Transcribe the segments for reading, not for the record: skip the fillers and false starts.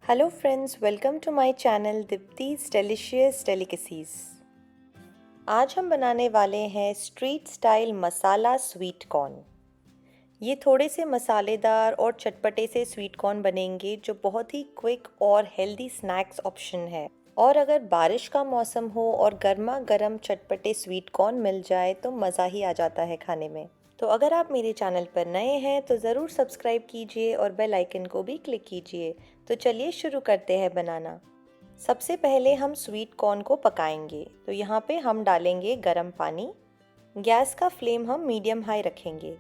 Hello friends, welcome to my channel Deepti's delicious delicacies. आज हम बनाने वाले हैं street style masala sweet corn. ये थोड़े से मसालेदार और चटपटे से स्वीट कॉर्न बनेंगे जो बहुत ही क्विक और हेल्दी स्नैक्स ऑप्शन है। और अगर बारिश का मौसम हो और गर्मा गर्म चटपटे स्वीट कॉर्न मिल जाए तो मज़ा ही आ जाता है खाने में। तो अगर आप मेरे चैनल पर नए हैं तो ज़रूर सब्सक्राइब कीजिए और बेल आइकन को भी क्लिक कीजिए। तो चलिए शुरू करते हैं बनाना। सबसे पहले हम स्वीट कॉर्न को पकाएंगे। तो यहाँ पे हम डालेंगे गरम पानी। गैस का फ्लेम हम मीडियम हाई रखेंगे।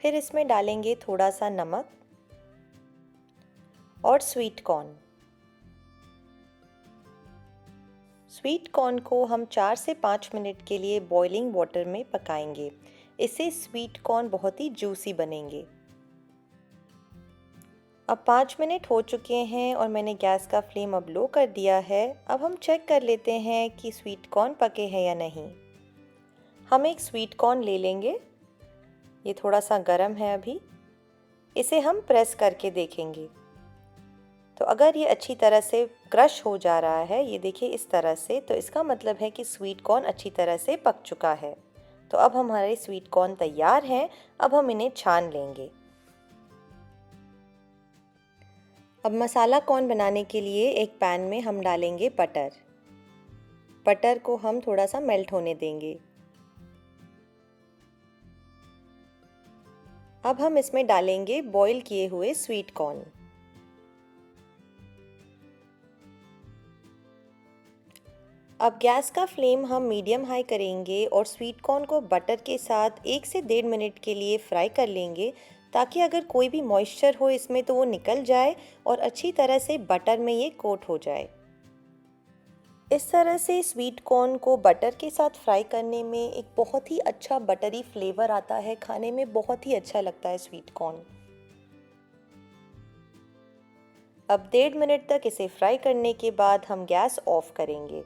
फिर इसमें डालेंगे थोड़ा सा नमक और स्वीट कॉर्न। स्वीट कॉर्न को हम 4 से 5 मिनट के लिए बॉइलिंग वाटर में पकाएंगे। इससे स्वीट कॉर्न बहुत ही जूसी बनेंगे। अब 5 मिनट हो चुके हैं और मैंने गैस का फ्लेम अब लो कर दिया है। अब हम चेक कर लेते हैं कि स्वीट कॉर्न पके हैं या नहीं। हम एक स्वीट कॉर्न ले लेंगे। ये थोड़ा सा गर्म है अभी। इसे हम प्रेस करके देखेंगे। तो अगर ये अच्छी तरह से क्रश हो जा रहा है, ये देखिए इस तरह से, तो इसका मतलब है कि स्वीट कॉर्न अच्छी तरह से पक चुका है। तो अब हमारे स्वीट कॉर्न तैयार हैं। अब हम इन्हें छान लेंगे। अब मसाला कॉर्न बनाने के लिए एक पैन में हम डालेंगे बटर। बटर को हम थोड़ा सा मेल्ट होने देंगे। अब हम इसमें डालेंगे बॉईल किए हुए स्वीट कॉर्न। अब गैस का फ्लेम हम मीडियम हाई करेंगे और स्वीट कॉर्न को बटर के साथ 1 से 1.5 मिनट के लिए फ्राई कर लेंगे, ताकि अगर कोई भी मॉइस्चर हो इसमें तो वो निकल जाए और अच्छी तरह से बटर में ये कोट हो जाए। इस तरह से स्वीट कॉर्न को बटर के साथ फ्राई करने में एक बहुत ही अच्छा बटरी फ्लेवर आता है। खाने में बहुत ही अच्छा लगता है स्वीट कॉर्न। अब 1.5 मिनट तक इसे फ्राई करने के बाद हम गैस ऑफ करेंगे।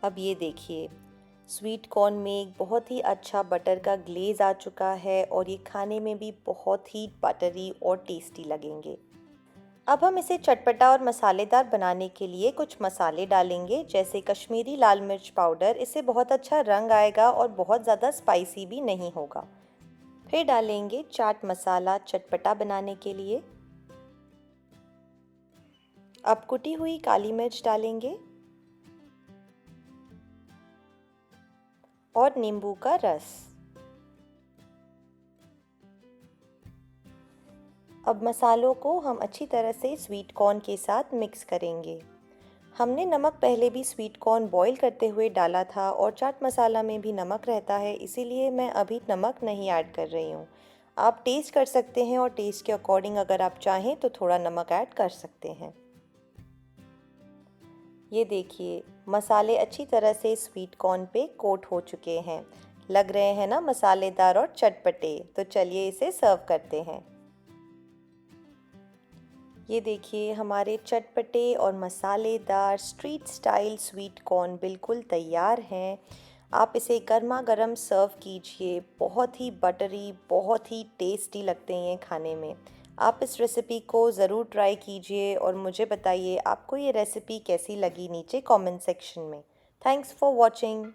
अब ये देखिए, स्वीट कॉर्न में एक बहुत ही अच्छा बटर का ग्लेज आ चुका है और ये खाने में भी बहुत ही बटरी और टेस्टी लगेंगे। अब हम इसे चटपटा और मसालेदार बनाने के लिए कुछ मसाले डालेंगे, जैसे कश्मीरी लाल मिर्च पाउडर। इससे बहुत अच्छा रंग आएगा और बहुत ज़्यादा स्पाइसी भी नहीं होगा। फिर डालेंगे चाट मसाला चटपटा बनाने के लिए। अब कुटी हुई काली मिर्च डालेंगे और नींबू का रस। अब मसालों को हम अच्छी तरह से स्वीट कॉर्न के साथ मिक्स करेंगे। हमने नमक पहले भी स्वीट कॉर्न बॉईल करते हुए डाला था और चाट मसाला में भी नमक रहता है, इसीलिए मैं अभी नमक नहीं ऐड कर रही हूँ। आप टेस्ट कर सकते हैं और टेस्ट के अकॉर्डिंग अगर आप चाहें तो थोड़ा नमक ऐड कर सकते हैं। ये देखिए, मसाले अच्छी तरह से स्वीट कॉर्न पे कोट हो चुके हैं। लग रहे हैं ना मसालेदार और चटपटे। तो चलिए इसे सर्व करते हैं। ये देखिए, हमारे चटपटे और मसालेदार स्ट्रीट स्टाइल स्वीट कॉर्न बिल्कुल तैयार हैं। आप इसे गर्मा गर्म सर्व कीजिए। बहुत ही बटरी, बहुत ही टेस्टी लगते हैं खाने में। आप इस रेसिपी को ज़रूर ट्राई कीजिए और मुझे बताइए आपको ये रेसिपी कैसी लगी नीचे कमेंट सेक्शन में। Thanks for watching.